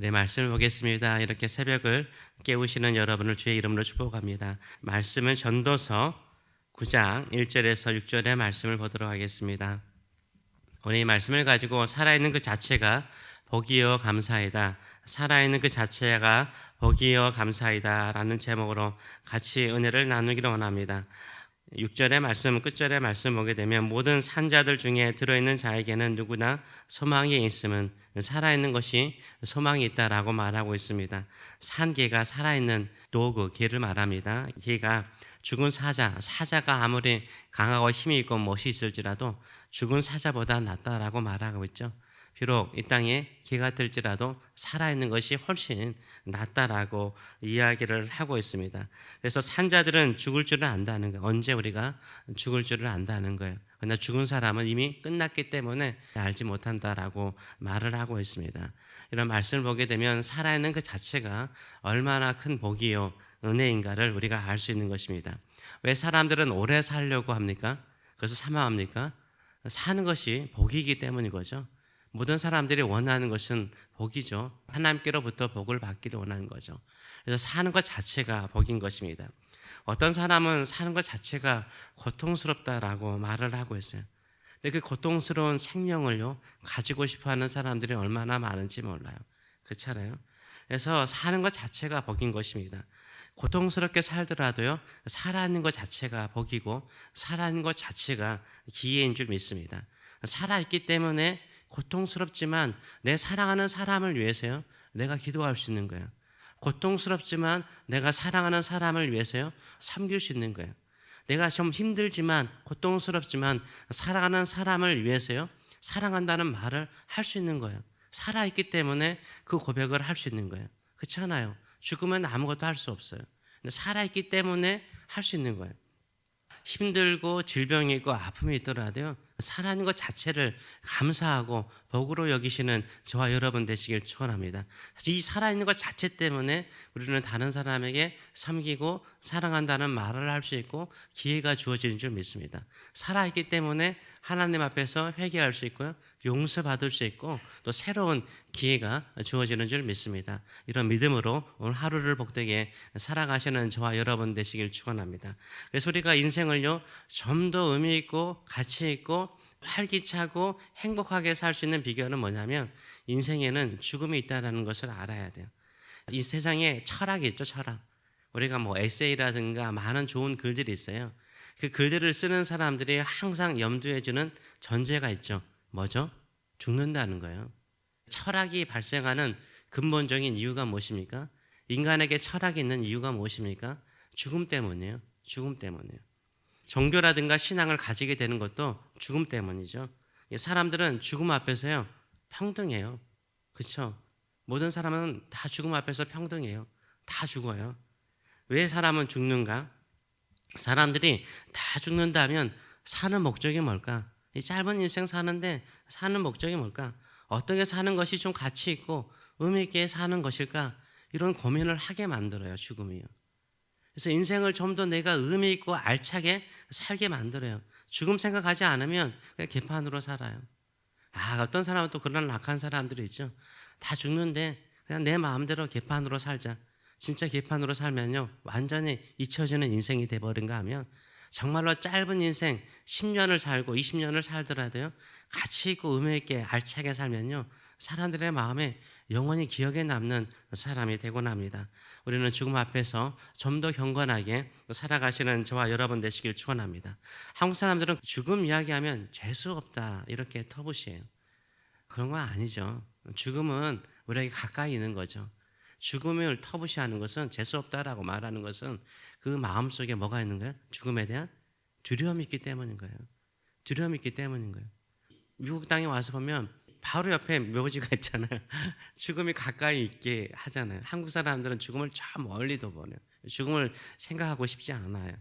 네, 말씀을 보겠습니다. 이렇게 새벽을 깨우시는 여러분을 주의 이름으로 축복합니다. 말씀은 전도서 9장 1절에서 6절의 말씀을 보도록 하겠습니다. 오늘 이 말씀을 가지고 살아있는 그 자체가 복이요 감사이다. 살아있는 그 자체가 복이요 감사이다 라는 제목으로 같이 은혜를 나누기를 원합니다. 6절의 말씀, 끝절의 말씀 보게 되면 모든 산자들 중에 들어있는 자에게는 누구나 소망이 있음은 살아있는 것이 소망이 있다라고 말하고 있습니다. 산개가 살아있는 도구, 개를 말합니다. 개가 죽은 사자가 아무리 강하고 힘이 있고 멋이 있을지라도 죽은 사자보다 낫다라고 말하고 있죠. 비록 이 땅에 개가 될지라도 살아있는 것이 훨씬 낫다라고 이야기를 하고 있습니다. 그래서 산자들은 죽을 줄을 안다는 거예요. 언제 우리가 죽을 줄을 안다는 거예요. 그러나 죽은 사람은 이미 끝났기 때문에 알지 못한다라고 말을 하고 있습니다. 이런 말씀을 보게 되면 살아있는 그 자체가 얼마나 큰 복이요 은혜인가를 우리가 알 수 있는 것입니다. 왜 사람들은 오래 살려고 합니까? 그래서 사망합니까? 사는 것이 복이기 때문인 거죠. 모든 사람들이 원하는 것은 복이죠. 하나님께로부터 복을 받기를 원하는 거죠. 그래서 사는 것 자체가 복인 것입니다. 어떤 사람은 사는 것 자체가 고통스럽다라고 말을 하고 있어요. 근데 그 고통스러운 생명을요 가지고 싶어하는 사람들이 얼마나 많은지 몰라요. 그렇잖아요. 그래서 사는 것 자체가 복인 것입니다. 고통스럽게 살더라도요 살아있는 것 자체가 복이고 살아있는 것 자체가 기회인 줄 믿습니다. 살아있기 때문에 고통스럽지만 내 사랑하는 사람을 위해서요 내가 기도할 수 있는 거예요. 고통스럽지만 내가 사랑하는 사람을 위해서요 섬길 수 있는 거예요. 내가 좀 힘들지만 고통스럽지만 사랑하는 사람을 위해서요 사랑한다는 말을 할 수 있는 거예요. 살아있기 때문에 그 고백을 할 수 있는 거예요. 그렇잖아요. 죽으면 아무것도 할 수 없어요. 근데 살아있기 때문에 할 수 있는 거예요. 힘들고 질병이 있고 아픔이 있더라도요 살아있는 것 자체를 감사하고 복으로 여기시는 저와 여러분 되시길 축원합니다. 이 살아있는 것 자체 때문에 우리는 다른 사람에게 섬기고 사랑한다는 말을 할 수 있고 기회가 주어지는 줄 믿습니다. 살아있기 때문에 하나님 앞에서 회개할 수 있고요 용서받을 수 있고 또 새로운 기회가 주어지는 줄 믿습니다. 이런 믿음으로 오늘 하루를 복되게 살아가시는 저와 여러분 되시길 축원합니다. 그래서 우리가 인생을요 좀 더 의미 있고 가치 있고 활기차고 행복하게 살 수 있는 비결은 뭐냐면 인생에는 죽음이 있다는 것을 알아야 돼요. 이 세상에 철학이 있죠. 철학. 우리가 뭐 에세이라든가 많은 좋은 글들이 있어요. 그 글들을 쓰는 사람들이 항상 염두에 주는 전제가 있죠. 뭐죠? 죽는다는 거예요. 철학이 발생하는 근본적인 이유가 무엇입니까? 인간에게 철학이 있는 이유가 무엇입니까? 죽음 때문이에요. 죽음 때문이에요. 종교라든가 신앙을 가지게 되는 것도 죽음 때문이죠. 사람들은 죽음 앞에서요 평등해요. 그렇죠? 모든 사람은 다 죽음 앞에서 평등해요. 다 죽어요. 왜 사람은 죽는가? 사람들이 다 죽는다면 사는 목적이 뭘까? 이 짧은 인생 사는데 사는 목적이 뭘까? 어떻게 사는 것이 좀 가치 있고 의미 있게 사는 것일까? 이런 고민을 하게 만들어요. 죽음이요. 그래서 인생을 좀 더 내가 의미 있고 알차게 살게 만들어요. 죽음 생각하지 않으면 그냥 개판으로 살아요. 어떤 사람은 또 그런 악한 사람들이 있죠. 다 죽는데 그냥 내 마음대로 개판으로 살자. 진짜 개판으로 살면요 완전히 잊혀지는 인생이 돼버린가 하면 정말로 짧은 인생 10년을 살고 20년을 살더라도요 가치 있고 의미 있게 알차게 살면요 사람들의 마음에 영원히 기억에 남는 사람이 되곤 합니다. 우리는 죽음 앞에서 좀 더 경건하게 살아가시는 저와 여러분 되시길 축원합니다. 한국 사람들은 죽음 이야기하면 재수 없다 이렇게 터부시해요. 그런 건 아니죠. 죽음은 우리에게 가까이 있는 거죠. 죽음을 터부시하는 것은 재수 없다라고 말하는 것은 그 마음속에 뭐가 있는 거예요? 죽음에 대한 두려움이 있기 때문인 거예요. 두려움이 있기 때문인 거예요. 미국 땅에 와서 보면 바로 옆에 묘지가 있잖아요. 죽음이 가까이 있게 하잖아요. 한국 사람들은 죽음을 저 멀리도 보내요. 죽음을 생각하고 싶지 않아요.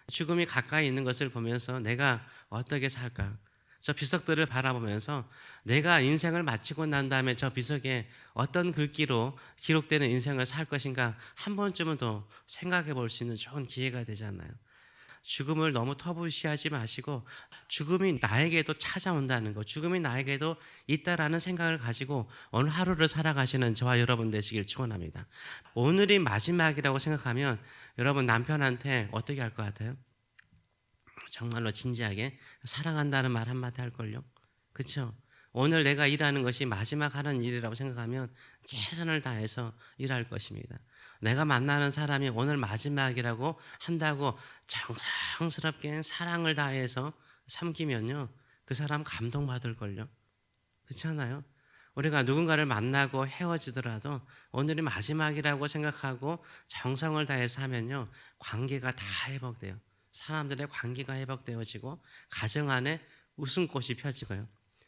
죽음이 가까이 있는 것을 보면서 내가 어떻게 살까? 저 비석들을 바라보면서 내가 인생을 마치고 난 다음에 저 비석에 어떤 글귀로 기록되는 인생을 살 것인가 한 번쯤은 더 생각해 볼 수 있는 좋은 기회가 되잖아요. 죽음을 너무 터부시하지 마시고 죽음이 나에게도 찾아온다는 거, 죽음이 나에게도 있다라는 생각을 가지고 오늘 하루를 살아가시는 저와 여러분 되시길 축원합니다. 오늘이 마지막이라고 생각하면 여러분 남편한테 어떻게 할 것 같아요? 정말로 진지하게 사랑한다는 말 한마디 할걸요? 그렇죠? 오늘 내가 일하는 것이 마지막 하는 일이라고 생각하면 최선을 다해서 일할 것입니다. 내가 만나는 사람이 오늘 마지막이라고 한다고 정성스럽게 사랑을 다해서 섬기면요, 그 사람 감동받을걸요. 그렇지 않아요? 우리가 누군가를 만나고 헤어지더라도 오늘이 마지막이라고 생각하고 정성을 다해서 하면요, 관계가 다 회복돼요. 사람들의 관계가 회복되어지고 가정 안에 웃음꽃이 펴지고요.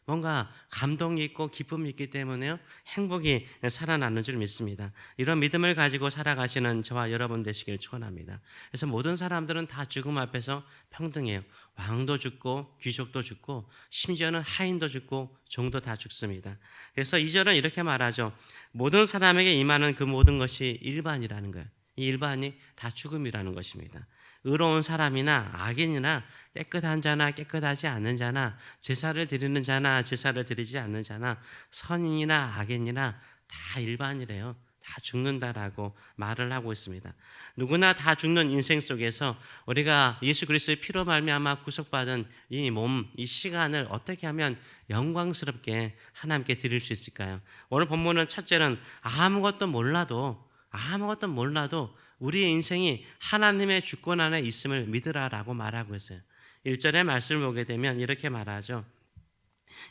뭔가 감동이 있고 기쁨이 있기 때문에요, 행복이 살아나는 줄 믿습니다. 이런 믿음을 가지고 살아가시는 저와 여러분 되시길 축원합니다. 그래서 모든 사람들은 다 죽음 앞에서 평등해요. 왕도 죽고 귀족도 죽고 심지어는 하인도 죽고 종도 다 죽습니다. 그래서 2절은 이렇게 말하죠. 모든 사람에게 임하는 그 모든 것이 일반이라는 거예요. 이 일반이 다 죽음이라는 것입니다. 의로운 사람이나 악인이나 깨끗한 자나 깨끗하지 않은 자나 제사를 드리는 자나 제사를 드리지 않는 자나 선인이나 악인이나 다 일반이래요. 다 죽는다라고 말을 하고 있습니다. 누구나 다 죽는 인생 속에서 우리가 예수 그리스도의 피로 말미암아 구속받은 이 몸, 이 시간을 어떻게 하면 영광스럽게 하나님께 드릴 수 있을까요? 오늘 본문은 첫째는 아무것도 몰라도 우리의 인생이 하나님의 주권 안에 있음을 믿으라라고 말하고 있어요. 1절의 말씀을 보게 되면 이렇게 말하죠.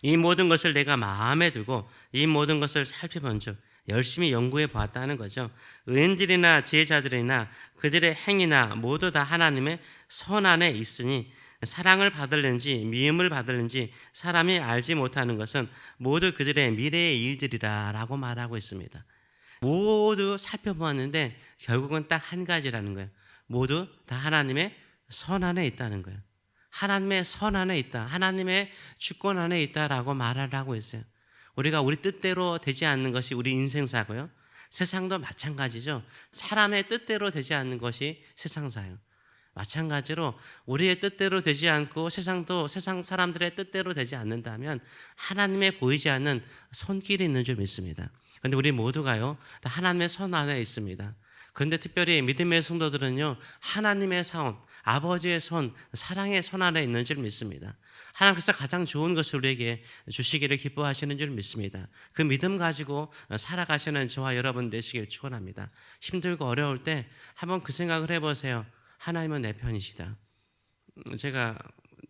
이 모든 것을 내가 마음에 두고 이 모든 것을 살펴본 즉 열심히 연구해 보았다는 거죠. 의인들이나 지혜자들이나 그들의 행위나 모두 다 하나님의 선 안에 있으니 사랑을 받을는지 미움을 받을는지 사람이 알지 못하는 것은 모두 그들의 미래의 일들이라라고 말하고 있습니다. 모두 살펴보았는데 결국은 딱 한 가지라는 거예요. 모두 다 하나님의 선 안에 있다는 거예요. 하나님의 선 안에 있다. 하나님의 주권 안에 있다라고 말을 하고 있어요. 우리가 우리 뜻대로 되지 않는 것이 우리 인생사고요. 세상도 마찬가지죠. 사람의 뜻대로 되지 않는 것이 세상사예요. 마찬가지로 우리의 뜻대로 되지 않고 세상도 세상 사람들의 뜻대로 되지 않는다면 하나님의 보이지 않는 손길이 있는 줄 믿습니다. 그런데 우리 모두가요, 다 하나님의 선 안에 있습니다. 그런데 특별히 믿음의 성도들은요, 하나님의 사원, 아버지의 손, 사랑의 손 안에 있는 줄 믿습니다. 하나님께서 가장 좋은 것을 우리에게 주시기를 기뻐하시는 줄 믿습니다. 그 믿음 가지고 살아가시는 저와 여러분 되시길 축원합니다. 힘들고 어려울 때 한번 그 생각을 해보세요. 하나님은 내 편이시다. 제가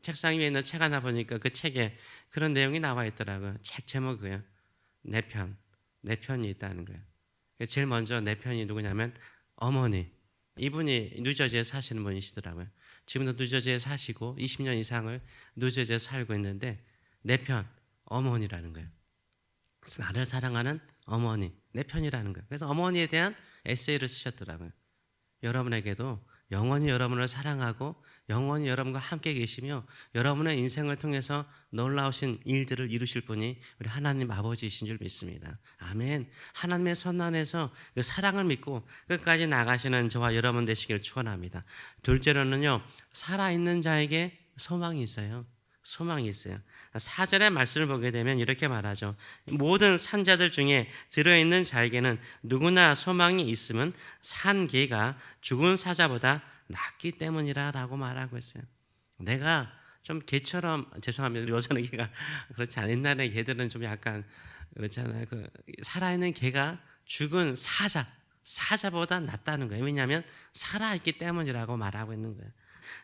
책상 위에 있는 책 하나 보니까 그 책에 그런 내용이 나와 있더라고요. 책 제목이에요. 내 편이 있다는 거예요. 제일 먼저 내 편이 누구냐면 어머니. 이분이 뉴저지에 사시는 분이시더라고요. 지금도 뉴저지에 사시고 20년 이상을 뉴저지에 살고 있는데 내 편, 어머니라는 거예요. 그래서 나를 사랑하는 어머니, 내 편이라는 거예요. 그래서 어머니에 대한 에세이를 쓰셨더라고요. 여러분에게도 영원히 여러분을 사랑하고 영원히 여러분과 함께 계시며 여러분의 인생을 통해서 놀라우신 일들을 이루실 분이 우리 하나님 아버지이신 줄 믿습니다. 아멘. 하나님의 선 안에서 그 사랑을 믿고 끝까지 나가시는 저와 여러분 되시길 축원합니다. 둘째로는요, 살아있는 자에게 소망이 있어요. 소망이 있어요. 4절의 말씀을 보게 되면 이렇게 말하죠. 모든 산자들 중에 들어있는 자에게는 누구나 소망이 있음은 산 개가 죽은 사자보다 낫기 때문이라 라고 말하고 있어요. 내가 좀 개처럼, 죄송합니다. 요새는 개가 그렇지 않은 옛날에 개들은 좀 약간 그렇잖아요. 그 살아있는 개가 죽은 사자보다 낫다는 거예요. 왜냐하면 살아있기 때문이라고 말하고 있는 거예요.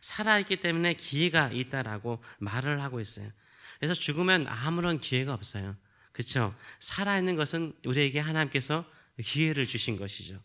살아있기 때문에 기회가 있다라고 말을 하고 있어요. 그래서 죽으면 아무런 기회가 없어요. 그렇죠? 살아있는 것은 우리에게 하나님께서 기회를 주신 것이죠.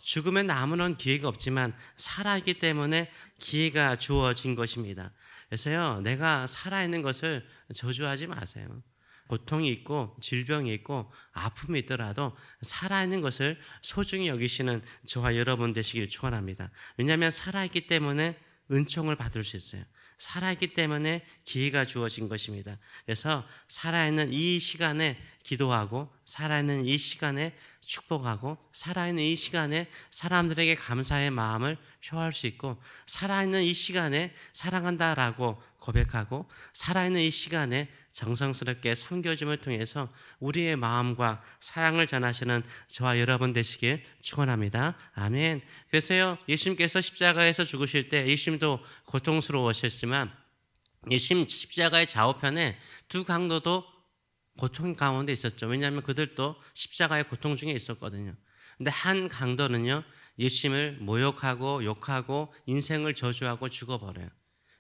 죽으면 아무런 기회가 없지만 살아있기 때문에 기회가 주어진 것입니다. 그래서요, 내가 살아있는 것을 저주하지 마세요. 고통이 있고 질병이 있고 아픔이 있더라도 살아있는 것을 소중히 여기시는 저와 여러분 되시길 축원합니다. 왜냐하면 살아있기 때문에 은총을 받을 수 있어요. 살아있기 때문에 기회가 주어진 것입니다. 그래서 살아있는 이 시간에 기도하고 살아있는 이 시간에 축복하고 살아있는 이 시간에 사람들에게 감사의 마음을 표할 수 있고 살아있는 이 시간에 사랑한다라고 고백하고 살아있는 이 시간에 정성스럽게 섬겨줌을 통해서 우리의 마음과 사랑을 전하시는 저와 여러분 되시길 축원합니다. 아멘. 그래서요, 예수님께서 십자가에서 죽으실 때 예수님도 고통스러우셨지만 예수님 십자가의 좌우편에 두 강도도 고통 가운데 있었죠. 왜냐하면 그들도 십자가의 고통 중에 있었거든요. 근데 한 강도는요, 예수님을 모욕하고 욕하고 인생을 저주하고 죽어버려요.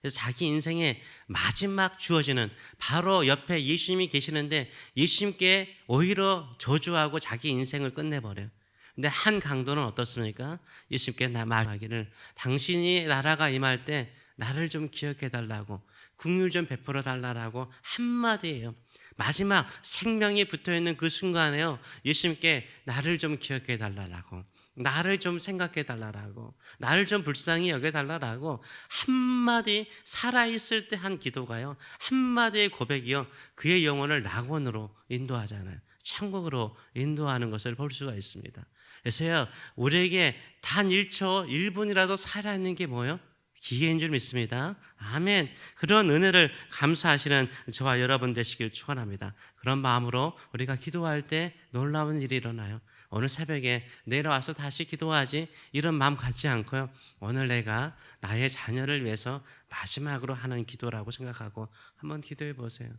그래서 자기 인생의 마지막 주어지는 바로 옆에 예수님이 계시는데 예수님께 오히려 저주하고 자기 인생을 끝내버려요. 근데 한 강도는 어떻습니까? 예수님께 말하기를 당신이 나라가 임할 때 나를 좀 기억해 달라고 긍휼 좀 베풀어 달라고 한마디예요. 마지막 생명이 붙어있는 그 순간에요, 예수님께 나를 좀 기억해 달라고 나를 좀 생각해 달라고 나를 좀 불쌍히 여겨 달라고 한마디 살아있을 때 한 기도가요, 한마디의 고백이요, 그의 영혼을 낙원으로 인도하잖아요. 천국으로 인도하는 것을 볼 수가 있습니다. 그래서요, 우리에게 단 1초 1분이라도 살아있는 게 뭐예요? 기회인 줄 믿습니다. 아멘. 그런 은혜를 감사하시는 저와 여러분 되시길 축원합니다. 그런 마음으로 우리가 기도할 때 놀라운 일이 일어나요. 오늘 새벽에 내려와서 다시 기도하지 이런 마음 갖지 않고요, 오늘 내가 나의 자녀를 위해서 마지막으로 하는 기도라고 생각하고 한번 기도해 보세요.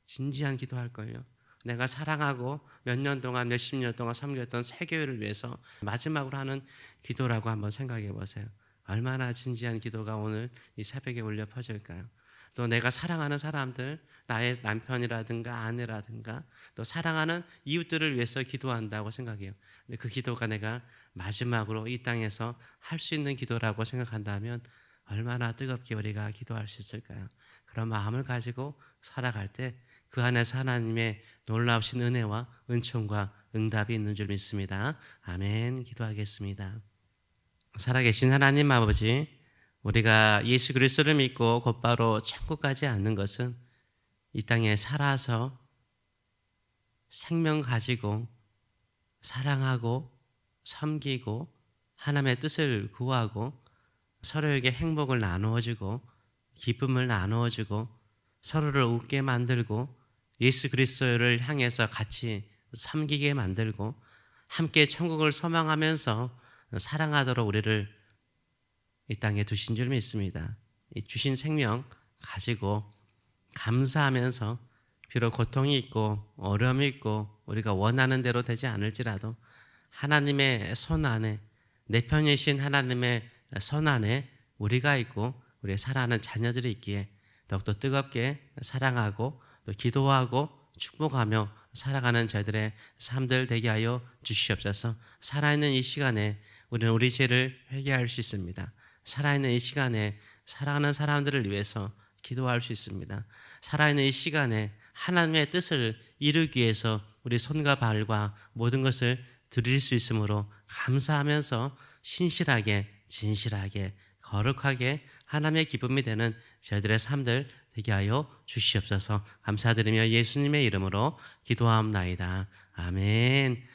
진지한 기도할걸요. 내가 사랑하고 몇 년 동안 몇십 년 동안 섬겼던 새교회를 위해서 마지막으로 하는 기도라고 한번 생각해 보세요. 얼마나 진지한 기도가 오늘 이 새벽에 울려 퍼질까요? 또 내가 사랑하는 사람들, 나의 남편이라든가 아내라든가 또 사랑하는 이웃들을 위해서 기도한다고 생각해요. 근데 그 기도가 내가 마지막으로 이 땅에서 할 수 있는 기도라고 생각한다면 얼마나 뜨겁게 우리가 기도할 수 있을까요? 그런 마음을 가지고 살아갈 때 그 안에서 하나님의 놀라우신 은혜와 은총과 응답이 있는 줄 믿습니다. 아멘. 기도하겠습니다. 살아계신 하나님 아버지, 우리가 예수 그리스도를 믿고 곧바로 천국 가지 않는 것은 이 땅에 살아서 생명 가지고 사랑하고 섬기고 하나님의 뜻을 구하고 서로에게 행복을 나누어주고 기쁨을 나누어주고 서로를 웃게 만들고 예수 그리스도를 향해서 같이 섬기게 만들고 함께 천국을 소망하면서 사랑하도록 우리를 이 땅에 두신 줄 믿습니다. 이 주신 생명 가지고 감사하면서 비록 고통이 있고 어려움이 있고 우리가 원하는 대로 되지 않을지라도 하나님의 손 안에, 내 편이신 하나님의 손 안에 우리가 있고 우리의 사랑하는 자녀들이 있기에 더욱더 뜨겁게 사랑하고 또 기도하고 축복하며 살아가는 저희들의 삶들 되게 하여 주시옵소서. 살아있는 이 시간에 우리는 우리 죄를 회개할 수 있습니다. 살아있는 이 시간에 사랑하는 사람들을 위해서 기도할 수 있습니다. 살아있는 이 시간에 하나님의 뜻을 이루기 위해서 우리 손과 발과 모든 것을 드릴 수 있으므로 감사하면서 신실하게 진실하게 거룩하게 하나님의 기쁨이 되는 저희들의 삶들 되게 하여 주시옵소서. 감사드리며 예수님의 이름으로 기도하옵나이다. 아멘.